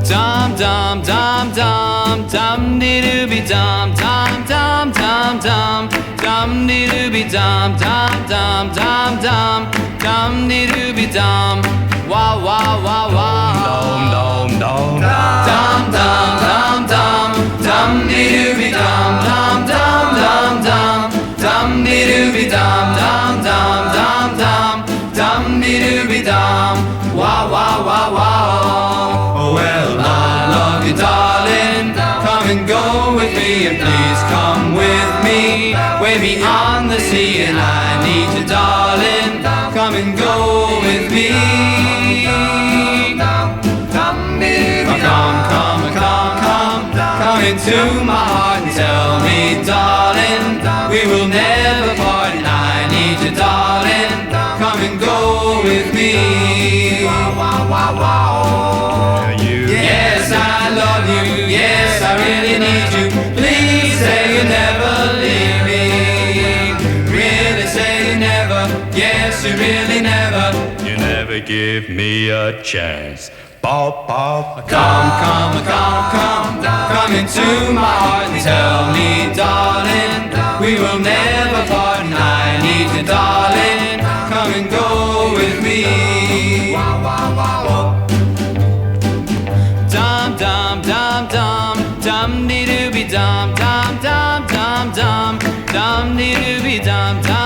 Dum dum dum dum dum dee dooby dum dum dum dum dum dum dee dooby dum dum dum dum dum dum dee dooby dum. Wow wow wow wow. Dum dum dum. Dum dum dum dum dum dee dooby dum dum dum dum dum dum dee dooby dum dum dum dum dum dum dee dooby dum. Wow wow wow wow. Oh well, I love you, darling. Come and go with me, and please come with me, way beyond the sea. And I need you, darling. Come and go with me. Come into my heart and tell me, darling, we will never part. And I need you, darling. Come and go with me. Yes, I love you. Yes, I really need you. Please say you never leave me. Really say you never. Yes, you really never. You never give me a chance. Pop, pop. Come into my heart and tell me, darling, we will never part. And I need you, darling. Come and go with me. Dum dum dum dum dum dee dooby dum dum dum dum dum dum dee dooby dum dum.